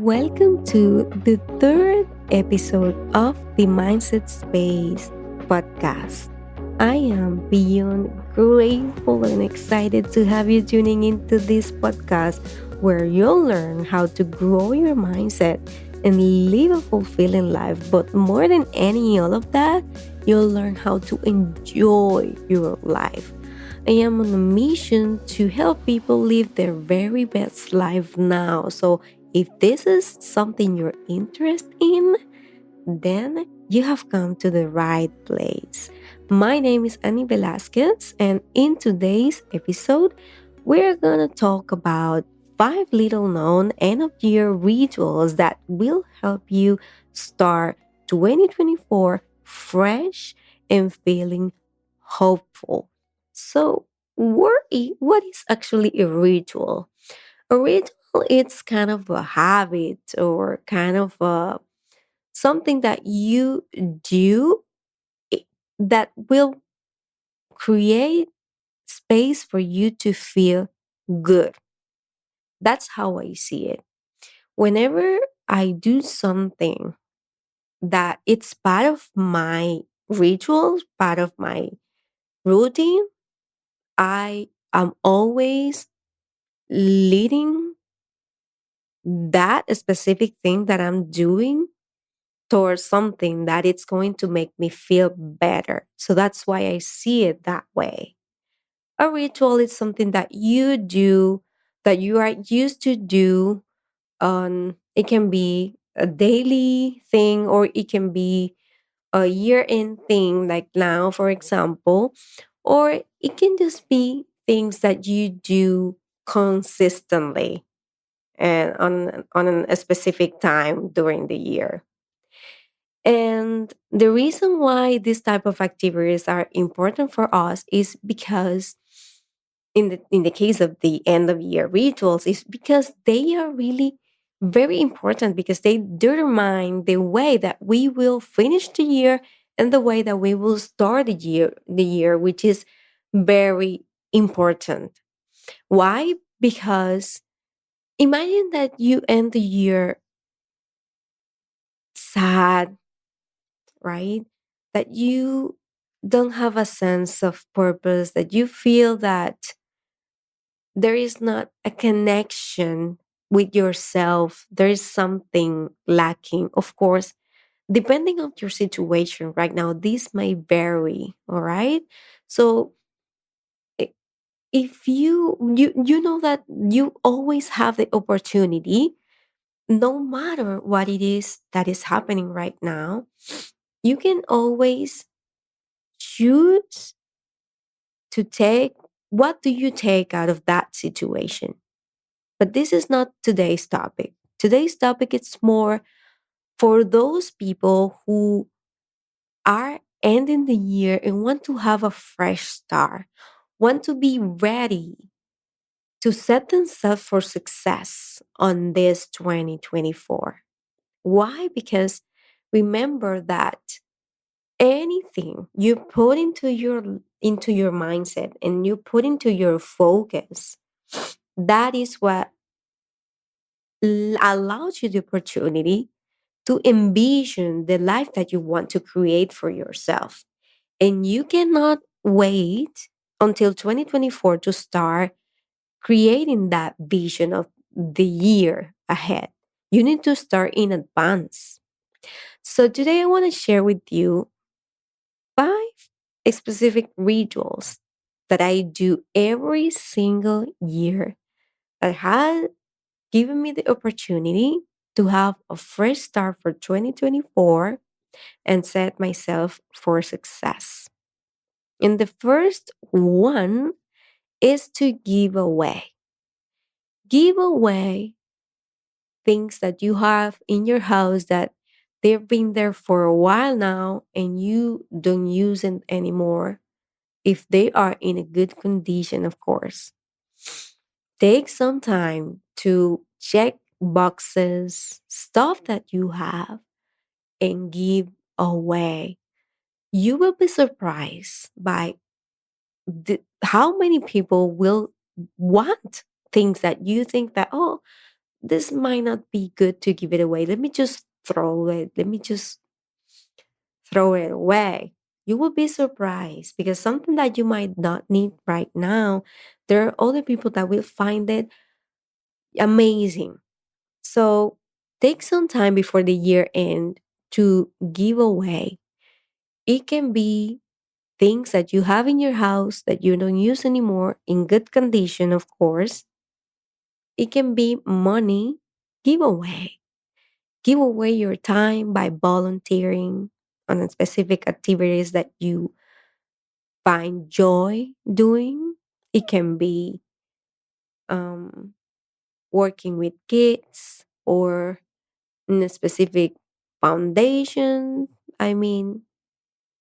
welcome to the third episode of the Mindset Space podcast. I am beyond grateful and excited to have you tuning into this podcast where you'll learn how to grow your mindset and live a fulfilling life. But more than any all of that, you'll learn how to enjoy your life. I am on a mission to help people live their very best life now. So, if this is something you're interested in, then you have come to the right place. My name is Annie Velasquez, and in today's episode, we're gonna talk about five little known end of year rituals that will help you start 2024 fresh and feeling hopeful. So, what is actually a ritual? A ritual it's kind of a habit or kind of something that you do i- that will create space for you to feel good. That's how I see it. Whenever I do something that it's part of my rituals, part of my routine, I am always leading that specific thing that I'm doing towards something that it's going to make me feel better. So that's why I see it that way. A ritual is something that you do, that you are used to do. It can be a daily thing or it can be a year end thing, like now, for example, or it can just be things that you do consistently and on a specific time during the year. And the reason why this type of activities are important for us is because in the case of the end of year rituals is because they are really very important because they determine the way that we will finish the year and the way that we will start the year which is very important. Why? Because imagine that you end the year sad, right? That you don't have a sense of purpose, that you feel that there is not a connection with yourself, there is something lacking. Of course, depending on your situation right now, this may vary, all right? So i- if you know that you always have the opportunity, no matter what it is that is happening right now, you can always choose to take what do you take out of that situation. But this is not today's topic. Today's topic is more for those people who are ending the year and want to have a fresh start, want to be ready to set themselves for success on this 2024. Why? Because remember that anything you put into your mindset and you put into your focus, that is what allows you the opportunity to envision the life that you want to create for yourself. And you cannot wait until 2024 to start creating that vision of the year ahead. You need to start in advance. So today I want to share with you five specific rituals that I do every single year that has given me the opportunity to have a fresh start for 2024 and set myself for success. And the first one is to give away. Give away things that you have in your house that they've been there for a while now and you don't use it anymore. If they are in a good condition, of course. Take some time to check boxes, stuff that you have, and give away. You will be surprised by how many people will want things that you think that, oh, this might not be good to give it away. Let me just throw it. Let me just throw it away. You will be surprised because something that you might not need right now, there are other people that will find it amazing. So take some time before the year end to give away. It can be things that you have in your house that you don't use anymore in good condition, of course. It can be money. Give away. Give away your time by volunteering on a specific activities that you find joy doing. It can be um, working with kids or in a specific foundation. I mean,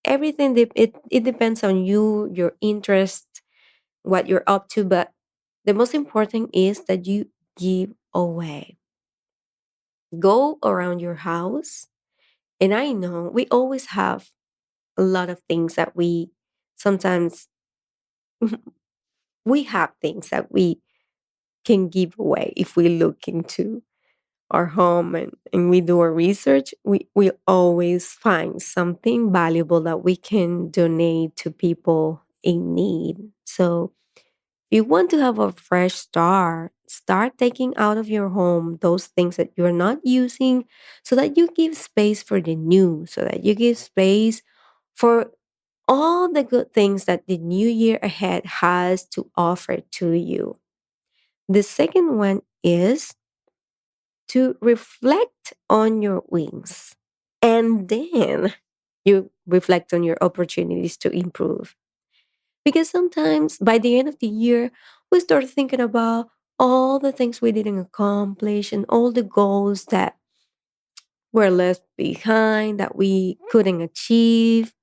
everything it depends on you, your interest, what you're up to. But the most important is that you give away. Go around your house. And I know we always have a lot of things that we sometimes we have things that we can give away if we look into our home and we do our research. We always find something valuable that we can donate to people in need. So if you want to have a fresh start, start taking out of your home those things that you're not using so that you give space for the new, so that you give space for all the good things that the new year ahead has to offer to you. The second one is to reflect on your wins. And then you reflect on your opportunities to improve. Because sometimes by the end of the year, we start thinking about all the things we didn't accomplish and all the goals that were left behind that we couldn't achieve.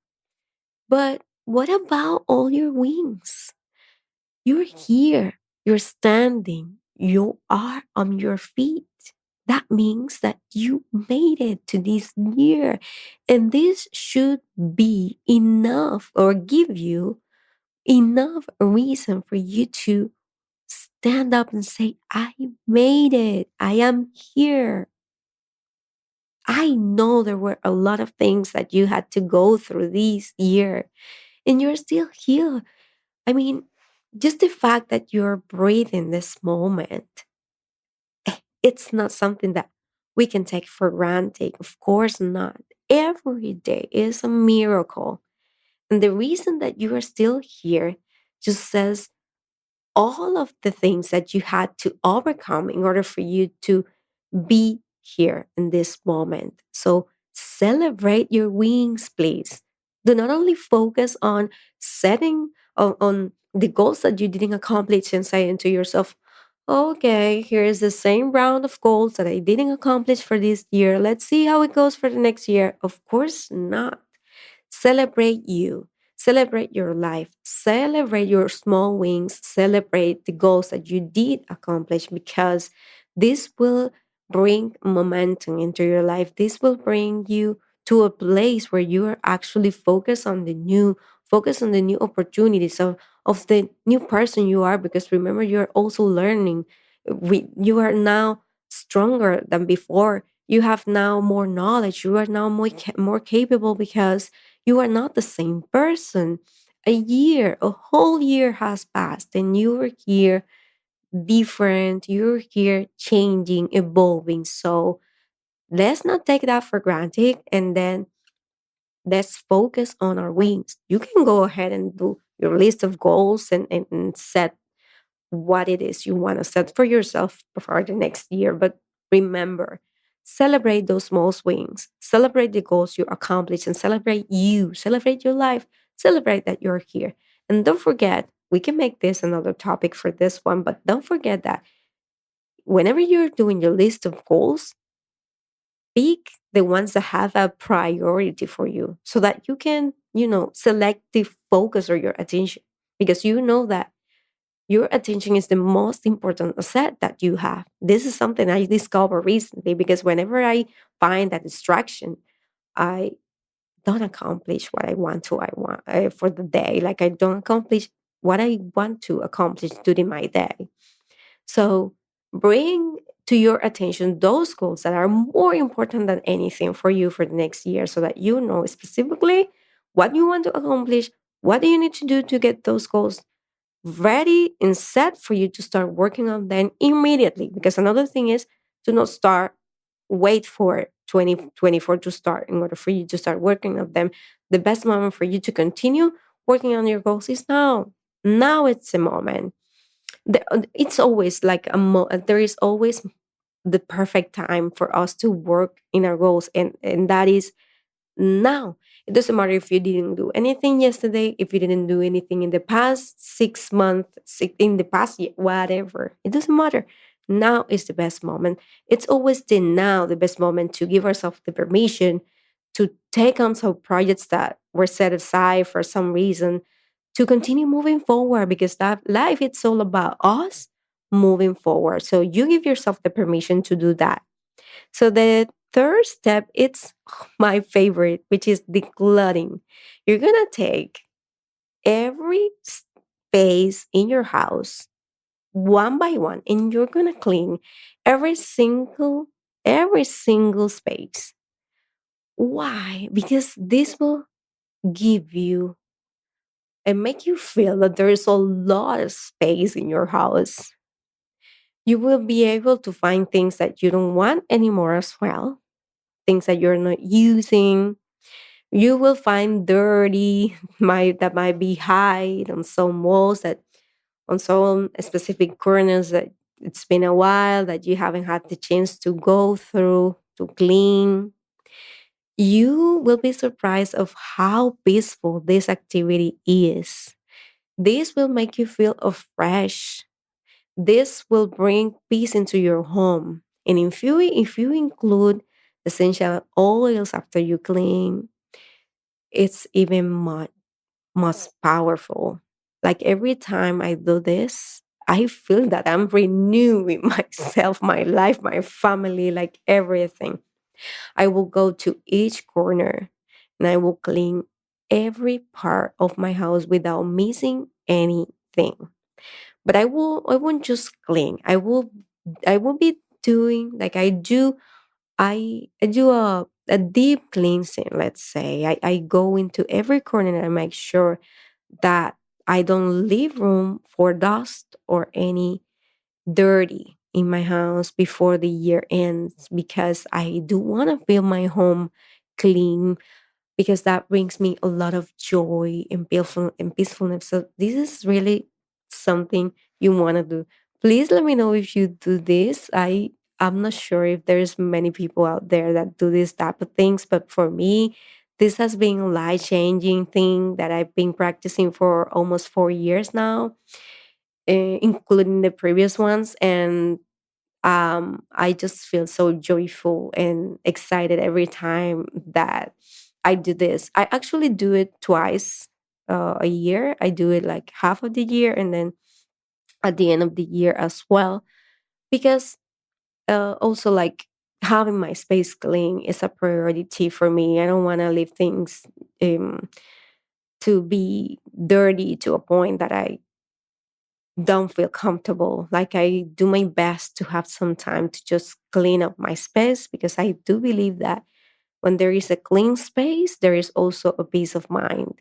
But what about all your wins? You're here, you're standing, you are on your feet. That means that you made it to this year. And this should be enough or give you enough reason for you to stand up and say, I made it. I am here. I know there were a lot of things that you had to go through this year, and you're still here. I mean, just the fact that you're breathing this moment, it's not something that we can take for granted. Of course not. Every day is a miracle. And the reason that you are still here just says all of the things that you had to overcome in order for you to be here in this moment. So celebrate your wings, please. Do not only focus on setting on the goals that you didn't accomplish and saying to yourself, okay, here is the same round of goals that I didn't accomplish for this year. Let's see how it goes for the next year. Of course not. Celebrate you. Celebrate your life. Celebrate your small wins. Celebrate the goals that you did accomplish because this will bring momentum into your life. This will bring you to a place where you are actually focused on the new, focus on the new opportunities of the new person you are. Because remember, you're also learning. You are now stronger than before. You have now more knowledge. You are now more capable because you are not the same person. A whole year has passed, and you are here different. You're here changing, evolving. So let's not take that for granted. And then let's focus on our wins. You can go ahead and do your list of goals and set what it is you want to set for yourself for the next year. But remember, celebrate those small wins, celebrate the goals you accomplish, and celebrate you, celebrate your life, celebrate that you're here. And don't forget, we can make this another topic for this one, but don't forget that whenever you're doing your list of goals, pick the ones that have a priority for you so that you can, select the focus or your attention because you know that your attention is the most important asset that you have. This is something I discovered recently because whenever I find that distraction, I don't accomplish what I want for the day. Like I don't accomplish what I want to accomplish during my day. So bring to your attention those goals that are more important than anything for you for the next year, so that you know specifically what you want to accomplish, what do you need to do to get those goals ready and set for you to start working on them immediately. Because another thing is to not start, wait for 2024 to start in order for you to start working on them. The best moment for you to continue working on your goals is now. Now it's the moment. It's always like there is always the perfect time for us to work in our goals, and that is now. It doesn't matter if you didn't do anything yesterday, if you didn't do anything in the past 6 months, in the past year, whatever. It doesn't matter. Now is the best moment. It's always the now, the best moment to give ourselves the permission to take on some projects that were set aside for some reason, to continue moving forward, because that life, it's all about us moving forward. So you give yourself the permission to do that. So the third step, it's my favorite, which is decluttering. You're gonna take every space in your house one by one, and you're gonna clean every single space. Why? Because this will give you and make you feel that there is a lot of space in your house. You will be able to find things that you don't want anymore as well, things that you're not using. You will find dirty that might be hide on some walls, that on some specific corners that it's been a while that you haven't had the chance to go through to clean. You will be surprised of how peaceful this activity is. This will make you feel afresh. This will bring peace into your home. And if you include essential oils after you clean, it's even most powerful. Like every time I do this, I feel that I'm renewing myself, my life, my family, like everything. I will go to each corner and I will clean every part of my house without missing anything. But I won't just clean. I will be doing like I do a deep cleansing, let's say. I go into every corner and I make sure that I don't leave room for dust or any dirty in my house before the year ends, because I do want to feel my home clean, because that brings me a lot of joy and peacefulness. So this is really something you want to do. Please let me know if you do this. I'm not sure if there's many people out there that do this type of things, but for me, this has been a life changing thing that I've been practicing for almost 4 years now, including the previous ones. And I just feel so joyful and excited every time that I do this. I actually do it twice a year. I do it like half of the year and then at the end of the year as well, because also like having my space clean is a priority for me. I don't want to leave things um, to be dirty to a point that I don't feel comfortable. Like I do my best to have some time to just clean up my space, because I do believe that when there is a clean space, there is also a peace of mind.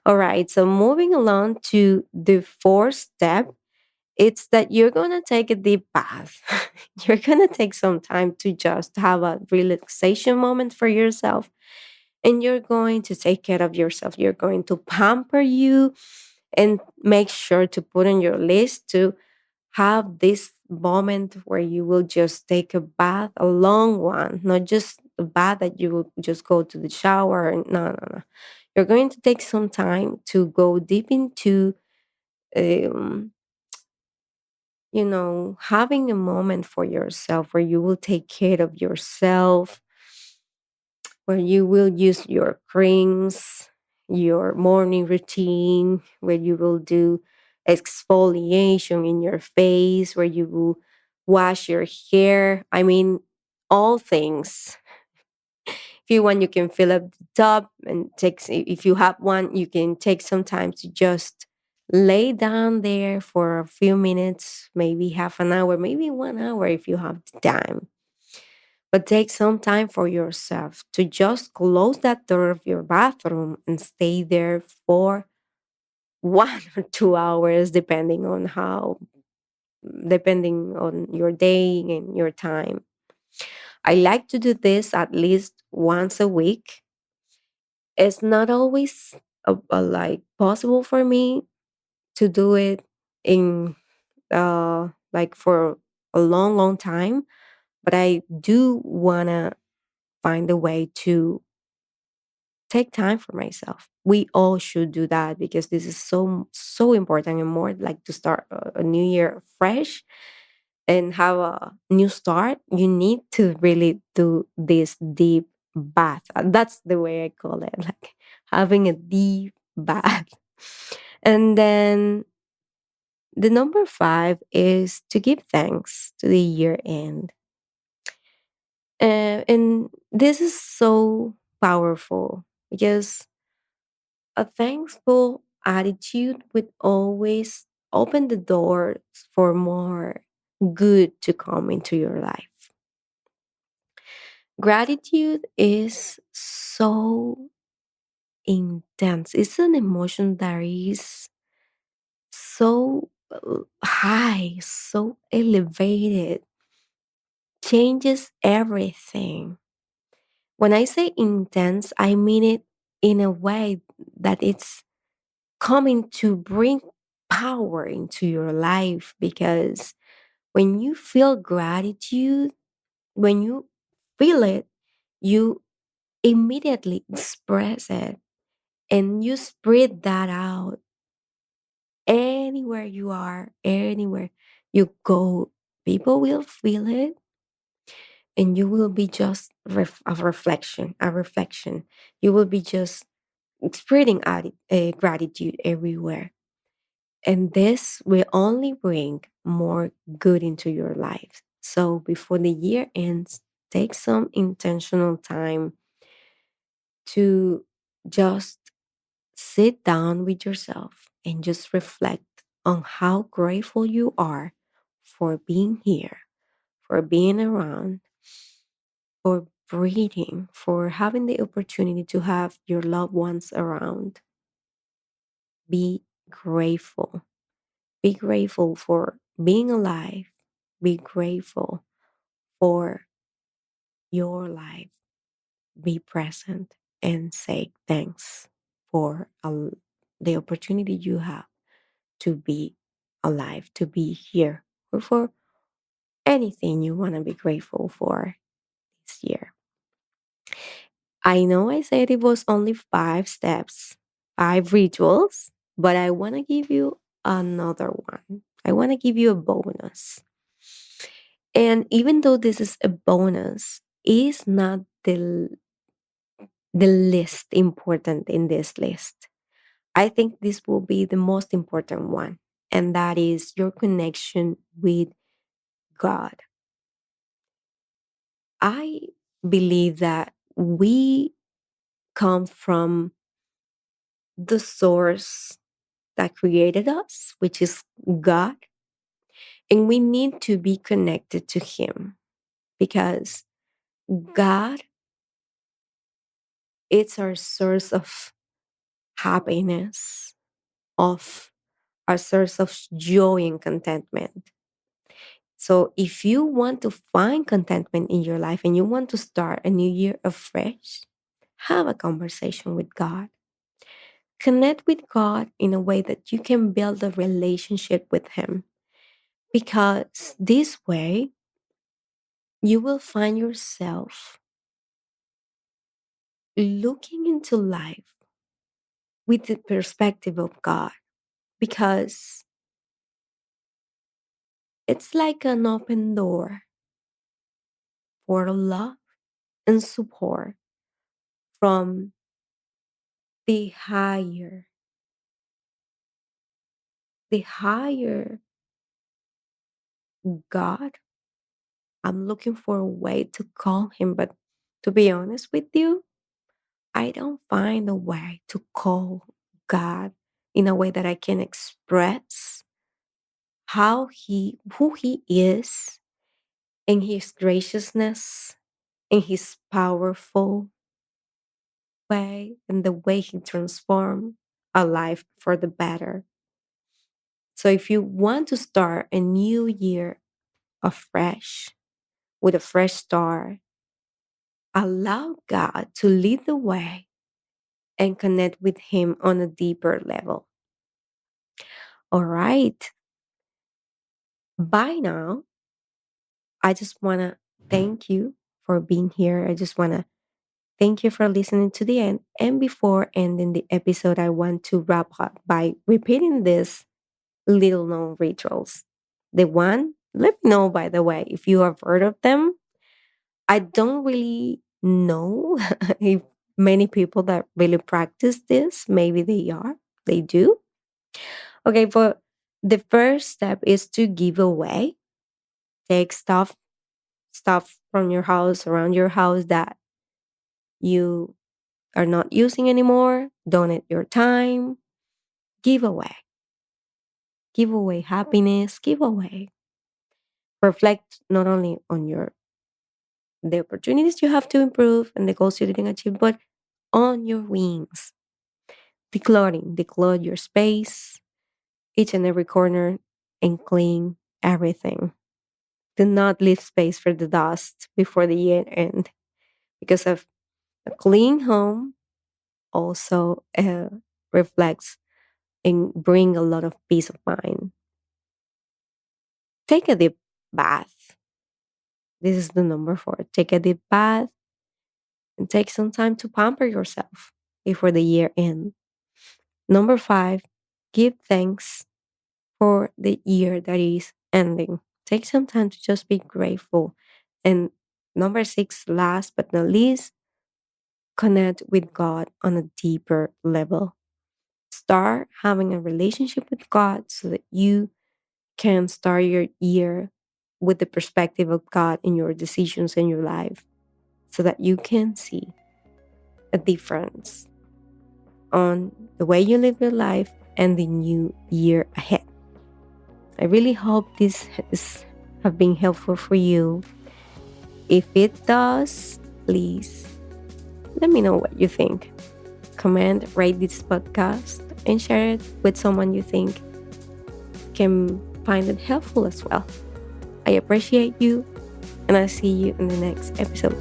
All right, so moving along to the fourth step, it's that you're gonna take a deep bath. You're gonna take some time to just have a relaxation moment for yourself, and you're going to take care of yourself. You're going to pamper you and make sure to put on your list to have this moment where you will just take a bath, a long one, not just a bath that you will just go to the shower. No, no, no. You're going to take some time to go deep into, um, having a moment for yourself where you will take care of yourself, where you will use your creams, your morning routine, where you will do exfoliation in your face, where you will wash your hair. I mean, all things. If you want, you can fill up the tub and if you have one, you can take some time to just Lay down there for a few minutes, maybe half an hour, maybe 1 hour if you have the time. But take some time for yourself to just close that door of your bathroom and stay there for 1 or 2 hours, depending on your day and your time. I like to do this at least once a week. It's not always like possible for me to do it in like for a long, long time, but I do wanna find a way to take time for myself. We all should do that because this is so important, and more like to start a new year fresh and have a new start. You need to really do this deep bath. That's the way I call it, like having a deep bath. And then the number five is to give thanks to the year end. And this is so powerful because a thankful attitude would always open the doors for more good to come into your life. Gratitude is so intense. It's an emotion that is so high, so elevated, changes everything. When I say intense, I mean it in a way that it's coming to bring power into your life, because when you feel gratitude, when you feel it, you immediately express it and you spread that out anywhere you are, anywhere you go. People will feel it, and you will be just a reflection. You will be just spreading out gratitude everywhere. And this will only bring more good into your life. So before the year ends, take some intentional time to just sit down with yourself and just reflect on how grateful you are for being here, for being around, for breathing, for having the opportunity to have your loved ones around. Be grateful. Be grateful for being alive. Be grateful for your life. Be present and say thanks for the opportunity you have to be alive, to be here, or for anything you want to be grateful for this year. I know I said it was only 5 steps, 5 rituals, but I want to give you another one. I want to give you a bonus. And even though this is a bonus, is not the least important in this list. I think this will be the most important one, and that is your connection with God. I believe that we come from the source that created us, which is God, and we need to be connected to Him because God is our source of happiness, of our source of joy and contentment. So if you want to find contentment in your life and you want to start a new year afresh, have a conversation with God. Connect with God in a way that you can build a relationship with Him. Because this way, you will find yourself looking into life with the perspective of God. Because it's like an open door for love and support from the higher God. I'm looking for a way to call him, but to be honest with you, I don't find a way to call God in a way that I can express who he is, and his graciousness, and his powerful way, and the way he transformed a life for the better. So if you want to start a new year afresh with a fresh start, allow God to lead the way and connect with him on a deeper level. All right. By now, I just want to thank you for being here. I just want to thank you for listening to the end. And before ending the episode, I want to wrap up by repeating these little known rituals. The one, let me know, by the way, if you have heard of them. I don't really know if many people that really practice this, maybe they do. Okay, but the first step is to give away. Take stuff from your house, around your house that you are not using anymore. Donate your time. Give away. Give away happiness. Give away. Reflect not only on your the opportunities you have to improve and the goals you didn't achieve, but on your wings. Declutter your space, each and every corner, and clean everything. Do not leave space for the dust before the year end, because of a clean home also reflects and bring a lot of peace of mind. Take a deep bath. This is the number 4. Take a deep bath and take some time to pamper yourself before the year end. Number 5, give thanks for the year that is ending. Take some time to just be grateful. And number 6, last but not least, connect with God on a deeper level. Start having a relationship with God so that you can start your year with the perspective of God in your decisions in your life, so that you can see a difference on the way you live your life and the new year ahead. I really hope have been helpful for you. If it does, please let me know what you think. Comment, rate this podcast, and share it with someone you think can find it helpful as well. I appreciate you, and I'll see you in the next episode.